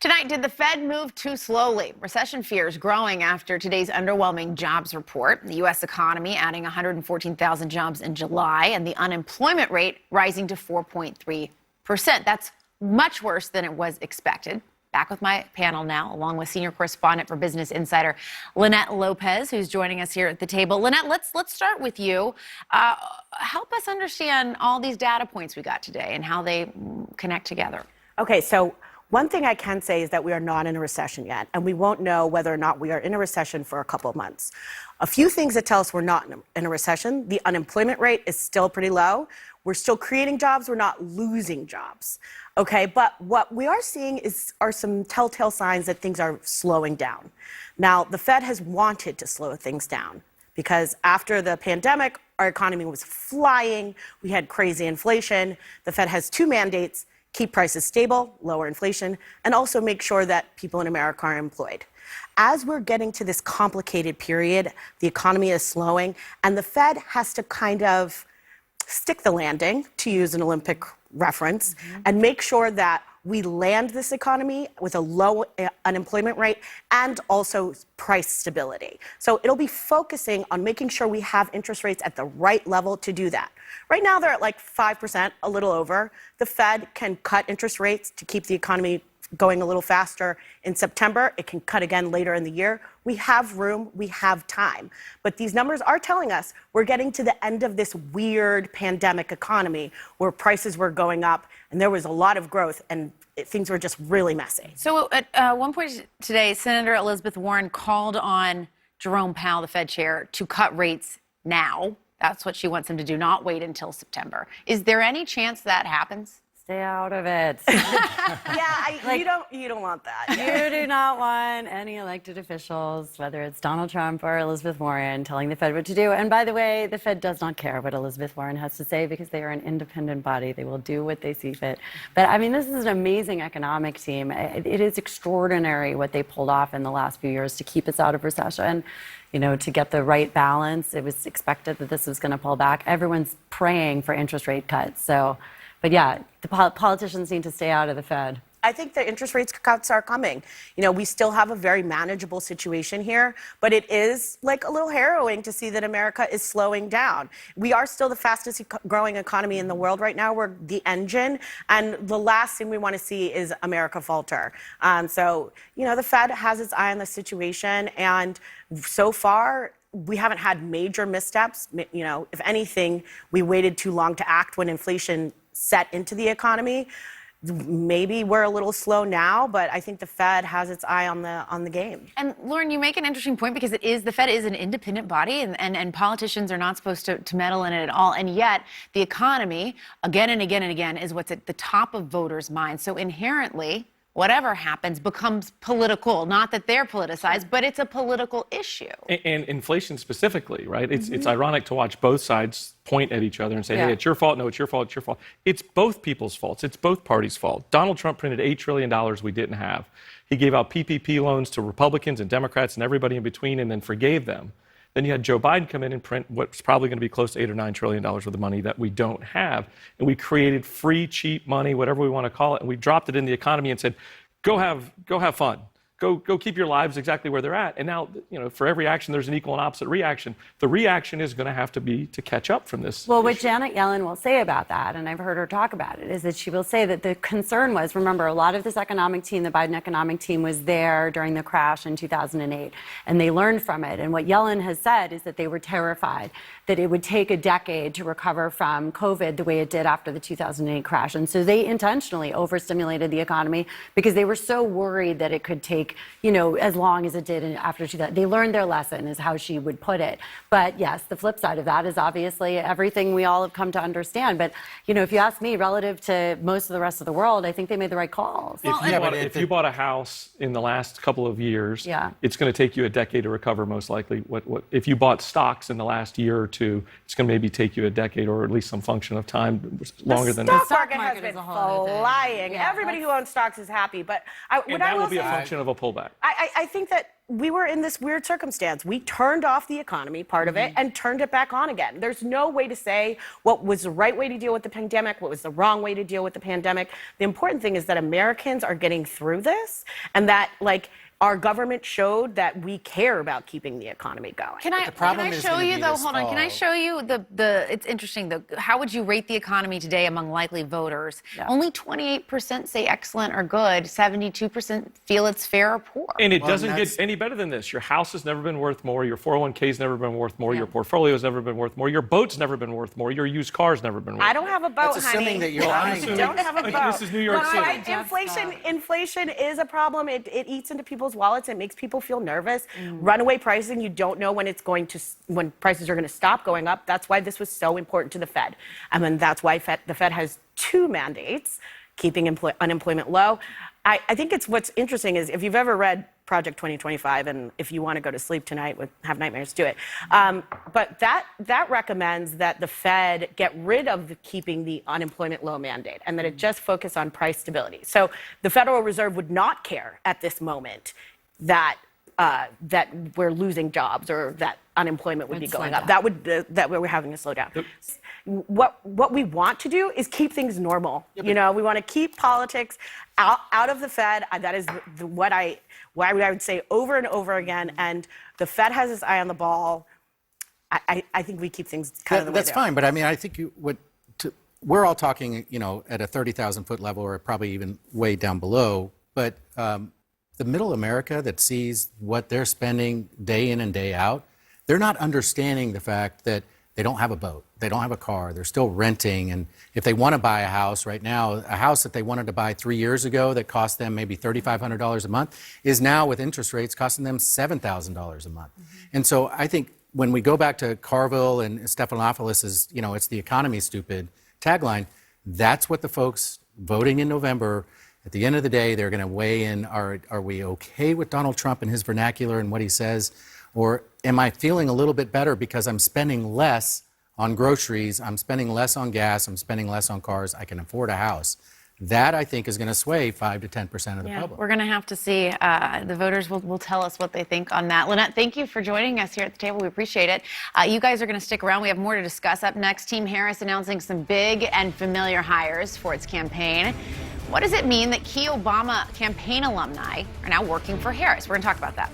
Tonight, did the Fed move too slowly? Recession fears growing after today's underwhelming jobs report. The U.S. economy adding 114,000 jobs in July and the unemployment rate rising to 4.3%. That's much worse than it was expected. Back with my panel now, along with senior correspondent for Business Insider, Lynette Lopez, who's joining us here at the table. Lynette, let's start with you. Help us understand all these data points we got today and how they connect together. Okay, so one thing I can say is that we are not in a recession yet, and we won't know whether or not we are in a recession for a couple of months. A few things that tell us we're not in a recession. The unemployment rate is still pretty low. We're still creating jobs. We're not losing jobs. Okay, but what we are seeing are some telltale signs that things are slowing down. Now, the Fed has wanted to slow things down because after the pandemic, our economy was flying. We had crazy inflation. The Fed has two mandates: keep prices stable, lower inflation, and also make sure that people in America are employed. As we're getting to this complicated period, the economy is slowing, and the Fed has to kind of stick the landing, to use an Olympic reference, and make sure that we land this economy with a low unemployment rate and also price stability. So it'll be focusing on making sure we have interest rates at the right level to do that. Right now, they're at like 5%, a little over. The Fed can cut interest rates to keep the economy going a little faster in September. It can cut again later in the year. We have room, we have time. But these numbers are telling us we're getting to the end of this weird pandemic economy where prices were going up and there was a lot of growth and things were just really messy. So at one point today, Senator Elizabeth Warren called on Jerome Powell, the Fed chair, to cut rates now. That's what she wants him to do, not wait until September. Is there any chance that happens? Stay out of it. You don't want that. You do not want any elected officials, whether it's Donald Trump or Elizabeth Warren, telling the Fed what to do. And by the way, the Fed does not care what Elizabeth Warren has to say because they are an independent body. They will do what they see fit. But I mean, this is an amazing economic team. It is extraordinary what they pulled off in the last few years to keep us out of recession. You know, to get the right balance. It was expected that this was going to pull back. Everyone's praying for interest rate cuts. But yeah, the politicians need to stay out of the Fed. I think the interest rates cuts are coming. You know, we still have a very manageable situation here, but it is like a little harrowing to see that America is slowing down. We are still the fastest growing economy in the world right now. We're the engine, and the last thing we want to see is America falter. So, you know, the Fed has its eye on the situation, and so far, we haven't had major missteps. You know, if anything, we waited too long to act when inflation set into the economy. Maybe we're a little slow now, but I think the Fed has its eye on the game. And Lauren, you make an interesting point because the Fed is an independent body and politicians are not supposed to meddle in it at all. And yet the economy, again and again and again, is what's at the top of voters' minds. So inherently, whatever happens becomes political. Not that they're politicized, but it's a political issue. And inflation specifically, right? It's ironic to watch both sides point at each other and say, hey, it's your fault. No, it's your fault. It's your fault. It's both people's faults. It's both parties' fault. Donald Trump printed $8 trillion we didn't have. He gave out PPP loans to Republicans and Democrats and everybody in between and then forgave them. Then you had Joe Biden come in and print what's probably going to be close to $8 or $9 trillion worth of money that we don't have. And we created free, cheap money, whatever we want to call it, and we dropped it in the economy and said, go have fun. Go keep your lives exactly where they're at. And now, you know, for every action, there's an equal and opposite reaction. The reaction is going to have to be to catch up from this. Well, what Janet Yellen will say about that, and I've heard her talk about it, is that she will say that the concern was, remember, a lot of this economic team, the Biden economic team, was there during the crash in 2008, and they learned from it. And what Yellen has said is that they were terrified that it would take a decade to recover from COVID the way it did after the 2008 crash. And so they intentionally overstimulated the economy because they were so worried that it could take, you know, as long as it did after 2000. They learned their lesson, is how she would put it. But yes, the flip side of that is obviously everything we all have come to understand. But, you know, if you ask me, relative to most of the rest of the world, I think they made the right calls. If you bought a house in the last couple of years, it's going to take you a decade to recover, most likely. If you bought stocks in the last year or two, it's going to maybe take you a decade or at least some function of time longer than that. The stock market has been flying. Everybody who owns stocks is happy. But that will be a function of a pullback. I think that we were in this weird circumstance. We turned off the economy, part of it, and turned it back on again. There's no way to say what was the right way to deal with the pandemic, what was the wrong way to deal with the pandemic. The important thing is that Americans are getting through this, and that, like, our government showed that we care about keeping the economy going. Can I show you though? Hold on. Can I show you the? It's interesting. How would you rate the economy today among likely voters? Yeah. Only 28% say excellent or good. 72% feel it's fair or poor. And it doesn't get any better than this. Your house has never been worth more. Your 401k's never been worth more. Your portfolio's never been worth more. Your boat's never been worth more. Your used car's never been worth more. I don't have a boat, That's honey. assuming that you're lying. I don't have a boat. This is New York City. Right? Inflation is a problem. It eats into people's wallets. It makes people feel nervous. Runaway pricing, you don't know when when prices are going to stop going up. That's why this was so important to the Fed. And then that's why the Fed has two mandates, keeping unemployment low. I think what's interesting is if you've ever read Project 2025, and if you want to go to sleep tonight have nightmares, do it. But that recommends that the Fed get rid of keeping the unemployment low mandate, and that it just focus on price stability. So the Federal Reserve would not care at this moment that we're losing jobs or that unemployment would be going up. That we're having a slowdown. What we want to do is keep things normal. We want to keep politics out of the Fed. That is what I would say over and over again. And the Fed has its eye on the ball. I think we keep things kind of the way That's fine, but I mean, I think we're all talking, at a 30,000-foot level or probably even way down below. But the middle America that sees what they're spending day in and day out, they're not understanding the fact that they don't have a boat, they don't have a car, they're still renting. And if they want to buy a house right now, a house that they wanted to buy 3 years ago that cost them maybe $3,500 a month is now with interest rates costing them $7,000 a month. And so I think when we go back to Carville and Stephanopoulos' it's the economy stupid tagline, that's what the folks voting in November, at the end of the day, they're going to weigh in, are we okay with Donald Trump and his vernacular and what he says? Or am I feeling a little bit better because I'm spending less on groceries, I'm spending less on gas, I'm spending less on cars, I can afford a house? That, I think, is going to sway 5 to 10% of the public. We're going to have to see. The voters will tell us what they think on that. Lynette, thank you for joining us here at the table. We appreciate it. You guys are going to stick around. We have more to discuss. Up next, Team Harris announcing some big and familiar hires for its campaign. What does it mean that key Obama campaign alumni are now working for Harris? We're going to talk about that.